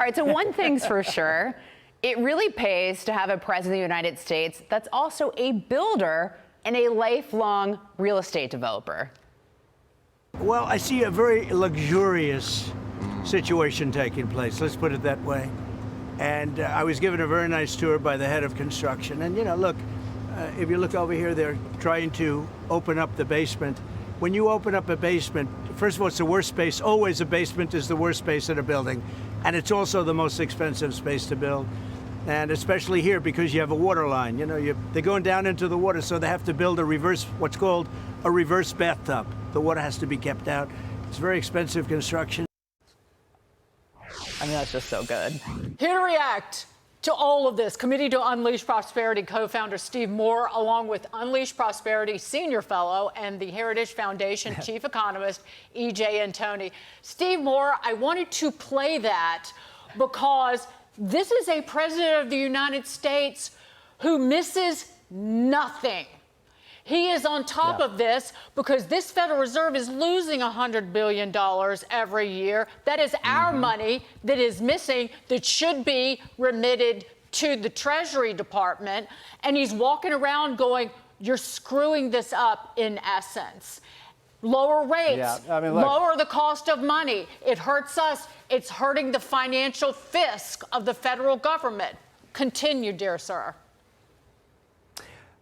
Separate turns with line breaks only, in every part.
All right, so one thing's for sure. It really pays to have a president of the United States that's also a builder and a lifelong real estate developer.
Well, I see a very luxurious situation taking place, let's put it that way. And I was given a very nice tour by the head of construction. And, look, if you look over here, they're trying to open up the basement. When you open up a basement, first of all, it's the worst space. Always a basement is the worst space in a building. And it's also the most expensive space to build. And especially here, because you have a water line. They're going down into the water, so they have to build what's called a reverse bathtub. The water has to be kept out. It's very expensive construction.
I mean, that's just so good.
Here to react to all of this, Committee to Unleash Prosperity co-founder Steve Moore, along with Unleash Prosperity Senior Fellow and the Heritage Foundation Chief Economist, EJ Antoni. Steve Moore, I wanted to play that because this is a president of the United States who misses nothing. He is on top of this because this Federal Reserve is losing $100 billion every year. That is our money that is missing, that should be remitted to the Treasury Department. And he's walking around going, you're screwing this up in essence. Lower rates, lower the cost of money. It hurts us. It's hurting the financial fisc of the federal government. Continue, dear sir.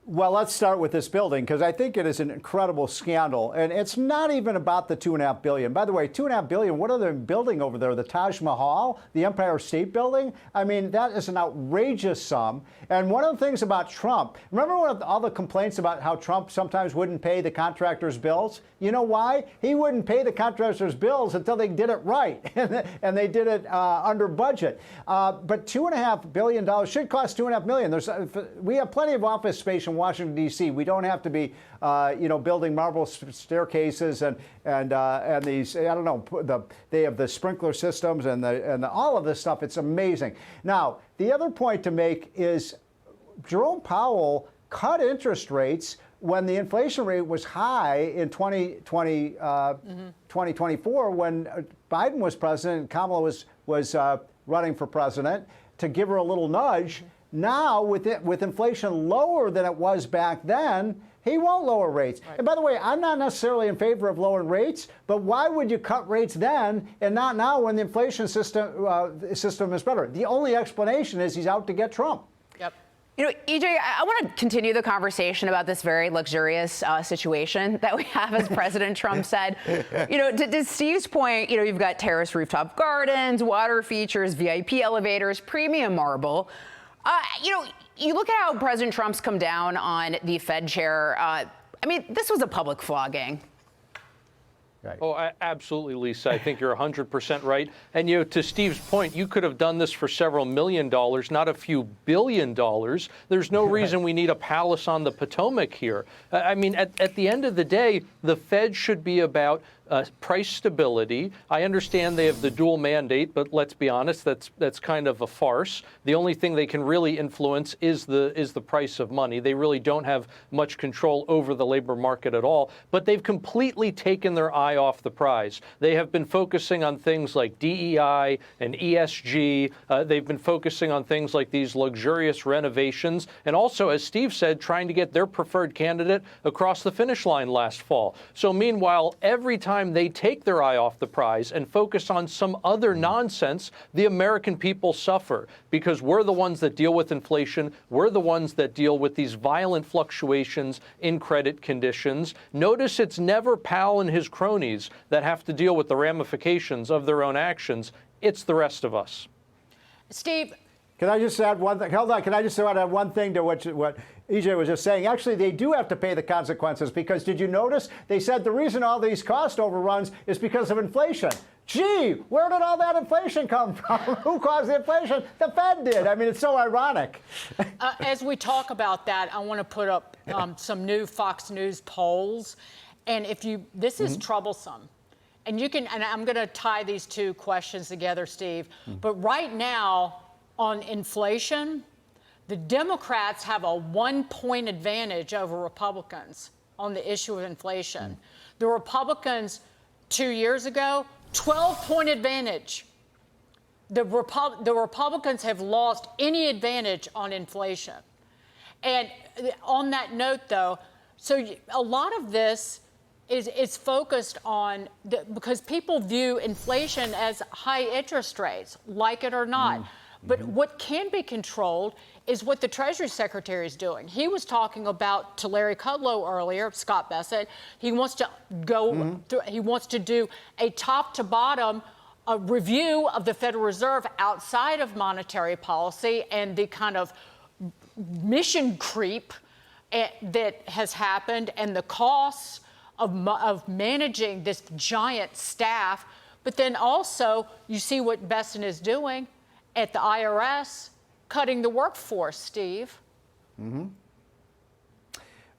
Well, let's start with this building, because I think it is an incredible scandal. And it's not even about the $2.5 billion. By the way, $2.5 billion, what are they building over there? The Taj Mahal, the Empire State Building? I mean, that is an outrageous sum. And one of the things about Trump, remember when all the complaints about how Trump sometimes wouldn't pay the contractors' bills? You know why? He wouldn't pay the contractors' bills until they did it right. And they did it under budget. But $2.5 billion should cost $2.5 million. We have plenty of office space in Washington, D.C. We don't have to be, building marble staircases and these, I don't know, they have the sprinkler systems and all of this stuff. It's amazing. Now, the other point to make is Jerome Powell cut interest rates when the inflation rate was high in 2024, when Biden was president and Kamala was running for president, to give her a little nudge. Now, with inflation lower than it was back then, he won't lower rates. Right. And by the way, I'm not necessarily in favor of lowering rates, but why would you cut rates then and not now when the inflation system is better? The only explanation is he's out to get Trump.
Yep.
EJ, I want to continue the conversation about this very luxurious situation that we have, as President Trump said. To Steve's point, you've got terrace rooftop gardens, water features, VIP elevators, premium marble. You look at how President Trump's come down on the Fed chair. This was a public flogging.
Right. Oh, absolutely, Lisa. I think you're 100% right. And, to Steve's point, you could have done this for several $1 million, not a few $1 billion. There's no reason we need a palace on the Potomac here. At the end of the day, the Fed should be about price stability. I understand they have the dual mandate, but let's be honest, that's kind of a farce. The only thing they can really influence is the price of money. They really don't have much control over the labor market at all, but they've completely taken their eye off the prize. They have been focusing on things like DEI and ESG. They've been focusing on things like these luxurious renovations, and also, as Steve said, trying to get their preferred candidate across the finish line last fall. So meanwhile, every time they take their eye off the prize and focus on some other nonsense, the American people suffer, because we're the ones that deal with inflation. We're the ones that deal with these violent fluctuations in credit conditions. Notice it's never Powell and his cronies that have to deal with the ramifications of their own actions. It's the rest of us.
Steve.
Can I just add one thing? Hold on. Can I just add one thing to what EJ was just saying? Actually, they do have to pay the consequences, because did you notice they said the reason all these cost overruns is because of inflation? Gee, where did all that inflation come from? Who caused the inflation? The Fed did. It's so ironic.
As we talk about that, I want to put up some new Fox News polls. And this is troublesome. And I'm going to tie these two questions together, Steve. But right now, on inflation, the Democrats have a 1-point advantage over Republicans on the issue of inflation. The Republicans 2 years ago, 12-point advantage. the Republicans have lost any advantage on inflation. And on that note, though, so a lot of this is focused on because people view inflation as high interest rates, like it or not. But what can be controlled is what the Treasury Secretary is doing. He was talking about, to Larry Kudlow earlier, Scott Bassett, he wants to go through, he wants to do a top to bottom review of the Federal Reserve outside of monetary policy and the kind of mission creep that has happened and the costs of managing this giant staff. But then also you see what Besson is doing at the IRS, cutting the workforce, Steve.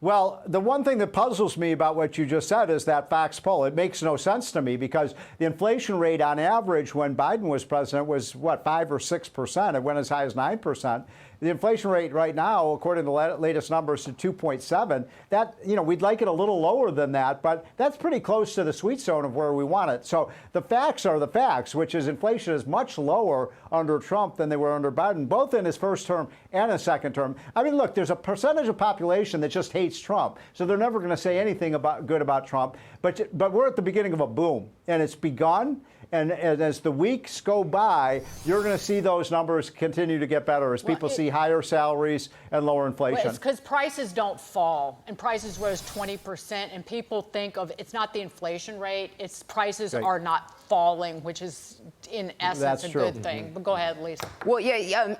Well, the one thing that puzzles me about what you just said is that Fox poll. It makes no sense to me because the inflation rate on average when Biden was president was, what, 5 or 6%. It went as high as 9%. The inflation rate right now, according to the latest numbers, to 2.7. That, we'd like it a little lower than that, but that's pretty close to the sweet zone of where we want it. So the facts are the facts, which is inflation is much lower under Trump than they were under Biden, both in his first term and his second term. I mean, look, there's a percentage of population that just hates Trump, so they're never going to say anything good about Trump. But we're at the beginning of a boom, and it's begun. And as the weeks go by, you're going to see those numbers continue to get better as people see higher salaries and lower inflation.
Well, it's because prices don't fall, and prices rose 20%, and people think of it's not the inflation rate, it's prices are not falling, which is in essence a good thing. But go ahead, Lisa.
Well, yeah,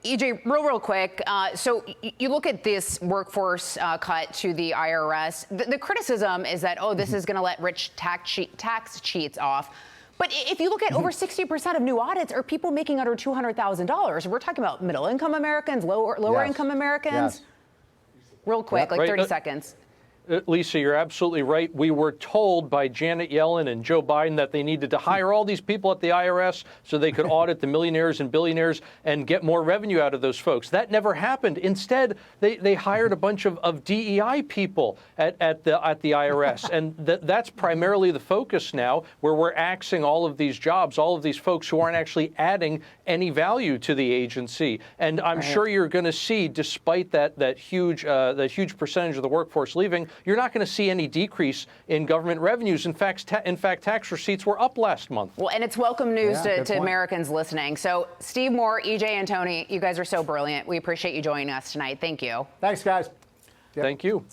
EJ, real quick. So you look at this workforce cut to the IRS. The criticism is that, this is going to let rich tax cheats off. But if you look at over 60% of new audits are people making under $200,000. We're talking about middle-income Americans, lower-income Americans.
Yes.
Real quick, like 30 seconds.
Lisa, you're absolutely right. We were told by Janet Yellen and Joe Biden that they needed to hire all these people at the IRS so they could audit the millionaires and billionaires and get more revenue out of those folks. That never happened. Instead, they hired a bunch of DEI people at the IRS. And that's primarily the focus now, where we're axing all of these jobs, all of these folks who aren't actually adding any value to the agency. And I'm sure you're going to see, despite that huge percentage of the workforce leaving, you're not going to see any decrease in government revenues. In fact, tax receipts were up last month.
Well, and it's welcome news to Americans listening. So, Steve Moore, EJ Antoni, you guys are so brilliant. We appreciate you joining us tonight. Thank you.
Thanks, guys.
Thank you.